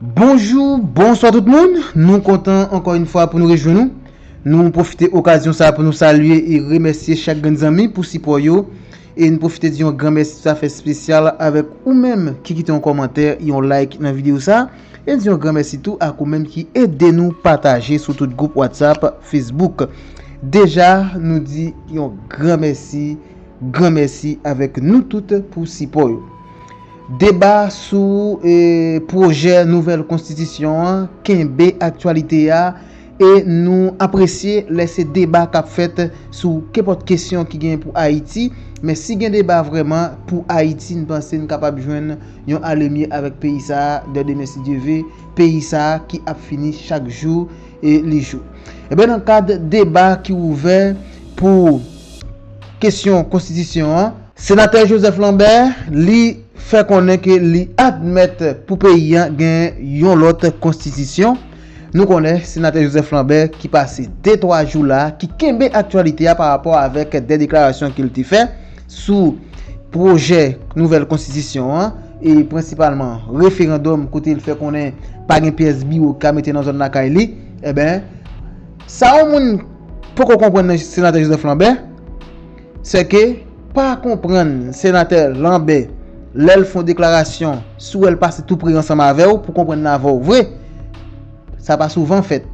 Bonjour, bonsoir tout le monde. Nous comptons encore une fois pour nous rejoindre. Nous profiter de l'occasion ça pour nous saluer et remercier chaque grand ami pour support yo. Et nous profiter de dire un grand merci ça fait spécial avec ou même qui quitte un commentaire et un like dans la vidéo ça. Et dire un grand merci tout à vous même qui aide nous partager sur tout groupe WhatsApp, Facebook. Déjà, nous dit un grand merci avec nous toutes pour support yo. Débat sur projet nouvelle constitution Kembe actualité a et nous apprécier laisser débat qu'a fait sur quelques questions qui gagne pour Haïti, mais si gagne débat vraiment pour Haïti, nous pensons nous capable joindre un allié avec pays ça de merci Dieu veut pays ça qui a fini chaque jour et les jours. Et bien dans le cadre débat qui ouvert pour question constitution, sénateur Joseph Lambert li fait connaître que li admettre pour pays gain yon l'autre constitution. Nous connaissons sénateur Joseph Lambert qui passé 2-3 jours là qui kembe actualité par rapport avec des déclarations qu'il a fait sous projet nouvelle constitution et principalement référendum côté il fait qu'on est pas une pièce bio qu'a mettre dans zone la Kaili. Eh ben ça au monde pour qu'on comprenne sénateur Joseph Lambert c'est que pas comprendre sénateur Lambert l'elle font déclaration sous elle passe tout près ensemble avec vous pour comprendre la vrai ça pas souvent fait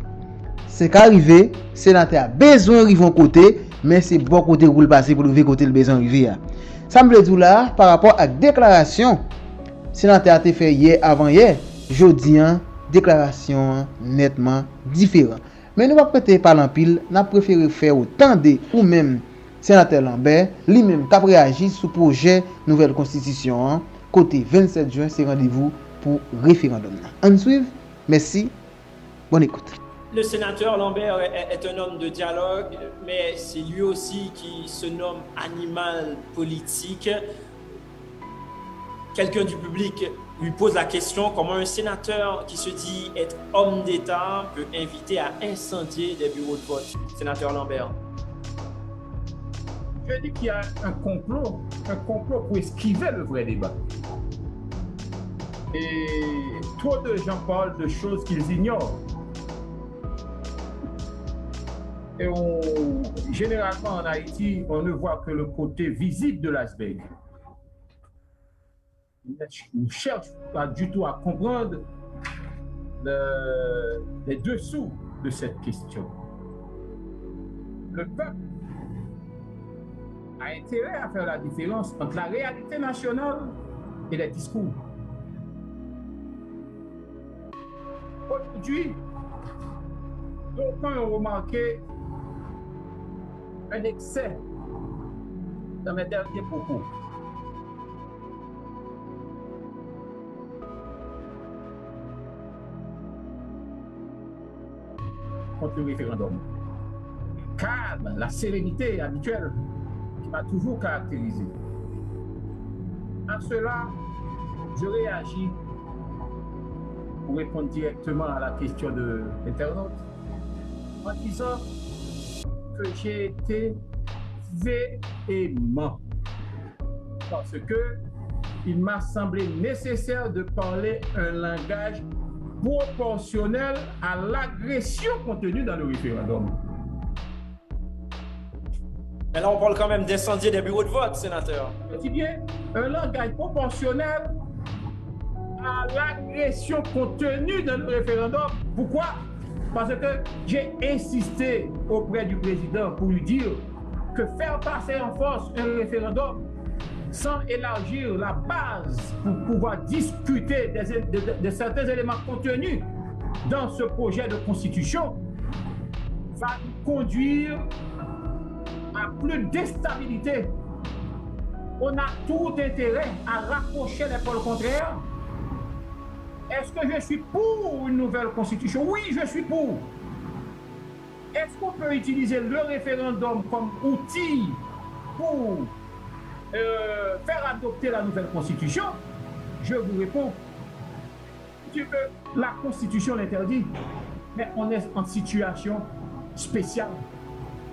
c'est qu'arriver sénateur a besoin arriver en côté mais c'est bon côté pour le passer pour le côté le besoin arriver ça me dit là par rapport à déclaration sénateur a fait hier avant hier jeudi déclaration nettement différent mais nous pas prêter par l'empile n'a préféré faire autant de ou même sénateur Lambert lui-même qui a réagi sur projet nouvelle constitution côté 27 juin c'est rendez-vous pour référendum. On suit. Merci. Bonne écoute. Le sénateur Lambert est un homme de dialogue, mais c'est lui aussi qui se nomme animal politique. Quelqu'un du public lui pose la question comment un sénateur qui se dit être homme d'État peut inviter à incendier des bureaux de vote. Sénateur Lambert. Je dis qu'il y a un complot pour esquiver le vrai débat. Et trop de gens parlent de choses qu'ils ignorent. Et généralement en Haïti, on ne voit que le côté visible de l'iceberg. On ne cherche pas du tout à comprendre les dessous de cette question. Le peuple a intérêt à faire la différence entre la réalité nationale et les discours. Aujourd'hui, d'aucuns ont remarqué un excès dans mes derniers propos. Contre le référendum. Calme, la sérénité habituelle qui m'a toujours caractérisé. À cela, je réagis pour répondre directement à la question de l'internaute en disant que j'ai été véhément parce que il m'a semblé nécessaire de parler un langage proportionnel à l'agression contenue dans le référendum. Mais là, on parle quand même d'incendier des bureaux de vote, sénateur. Je dis bien, un langage proportionnel à l'agression contenue dans le référendum. Pourquoi? Parce que j'ai insisté auprès du président pour lui dire que faire passer en force un référendum sans élargir la base pour pouvoir discuter de certains éléments contenus dans ce projet de constitution va nous conduire à plus d'instabilité. On a tout intérêt à rapprocher les pôles contraires. Est-ce que je suis pour une nouvelle constitution? Oui, je suis pour. Est-ce qu'on peut utiliser le référendum comme outil pour faire adopter la nouvelle constitution? Je vous réponds. La constitution l'interdit, mais on est en situation spéciale.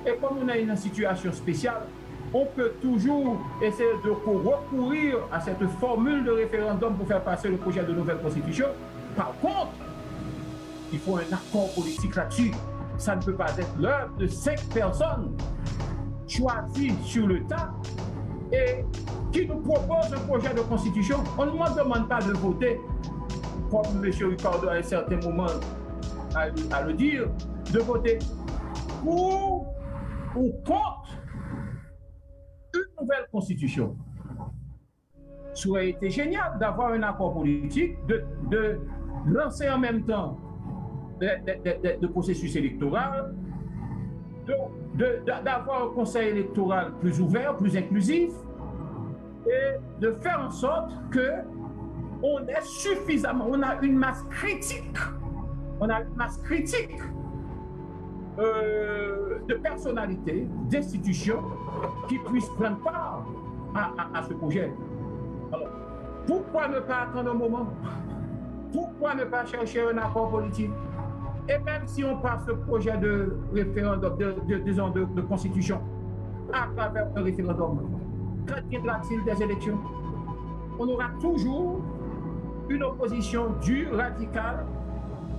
Et comme on est en situation spéciale, on peut toujours essayer de recourir à cette formule de référendum pour faire passer le projet de nouvelle constitution. Par contre, il faut un accord politique là-dessus. Ça ne peut pas être l'œuvre de 5 personnes choisies sur le tas et qui nous proposent un projet de constitution. On ne nous demande pas de voter, comme M. Ricardo à un certain moment à le dire, de voter pour ou contre une nouvelle constitution. Ça aurait été génial d'avoir un accord politique, de lancer en même temps le processus électoral, d'avoir un conseil électoral plus ouvert, plus inclusif, et de faire en sorte que on ait suffisamment, on a une masse critique, de personnalités, d'institutions qui puissent prendre part à ce projet. Alors, pourquoi ne pas attendre un moment? Pourquoi ne pas chercher un accord politique? Et même si on passe le projet de référendum, de constitution, à travers un référendum, quand viendra-t-il des élections? On aura toujours une opposition dure, radicale,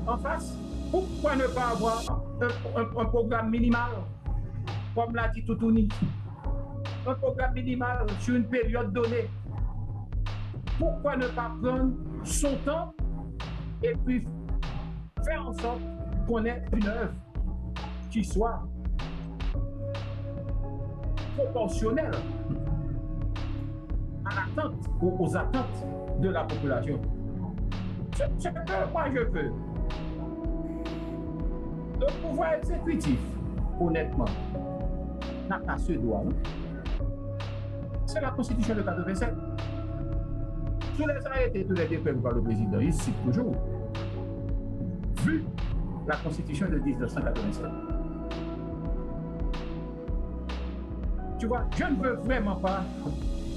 en face. Pourquoi ne pas avoir un programme minimal, comme l'a dit Toutouni, un programme minimal sur une période donnée? Pourquoi ne pas prendre son temps et puis faire en sorte qu'on ait une œuvre qui soit proportionnelle à l'attente, aux attentes de la population? Ce que moi je veux. Le pouvoir exécutif, honnêtement, n'a pas ce droit. C'est la Constitution de 87. Tous les arrêtés, tous les décrets par le président, il cite toujours, vu la Constitution de 1987. Tu vois, je ne veux vraiment pas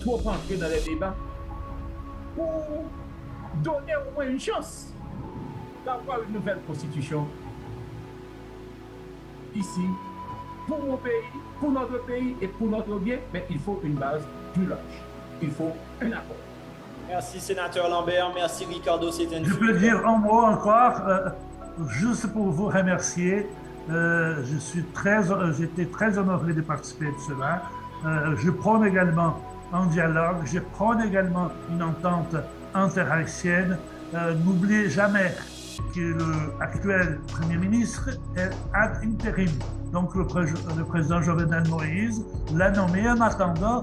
trop rentrer dans les débats pour donner au moins une chance d'avoir une nouvelle Constitution ici, pour mon pays, pour notre pays et pour notre bien, mais il faut une base plus large. Il faut un accord. Merci, sénateur Lambert. Merci, Ricardo Seitenfus. Je peux dire un mot encore, juste pour vous remercier. J'étais très honoré de participer à cela. Je prône également un dialogue, je prône également une entente interhaïtienne. N'oubliez jamais que l'actuel Premier ministre est ad interim. Donc le président Jovenel Moïse l'a nommé en attendant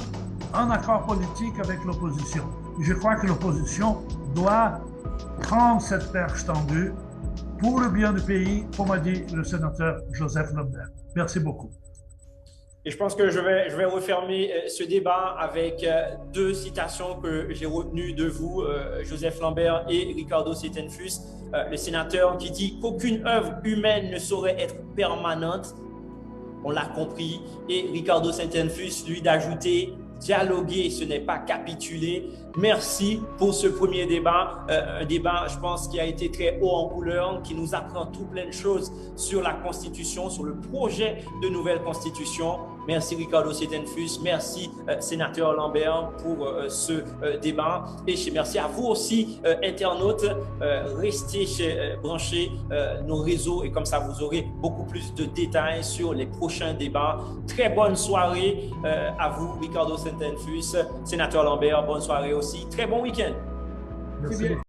un accord politique avec l'opposition. Je crois que l'opposition doit prendre cette perche tendue pour le bien du pays, comme a dit le sénateur Joseph Lambert. Merci beaucoup. Et je pense que je vais refermer ce débat avec 2 citations que j'ai retenues de vous, Joseph Lambert et Ricardo Seitenfus, le sénateur qui dit qu'aucune œuvre humaine ne saurait être permanente. On l'a compris. Et Ricardo Seitenfus, lui, d'ajouter dialoguer, ce n'est pas capituler. Merci pour ce premier débat. Un débat, je pense, qui a été très haut en couleur, qui nous apprend tout plein de choses sur la Constitution, sur le projet de nouvelle Constitution. Merci Ricardo Seitenfus, merci sénateur Lambert pour ce débat. Et merci à vous aussi, internautes. Restez branchés nos réseaux et comme ça, vous aurez beaucoup plus de détails sur les prochains débats. Très bonne soirée à vous, Ricardo Seitenfus, sénateur Lambert. Bonne soirée aussi. Très bon week-end. Merci.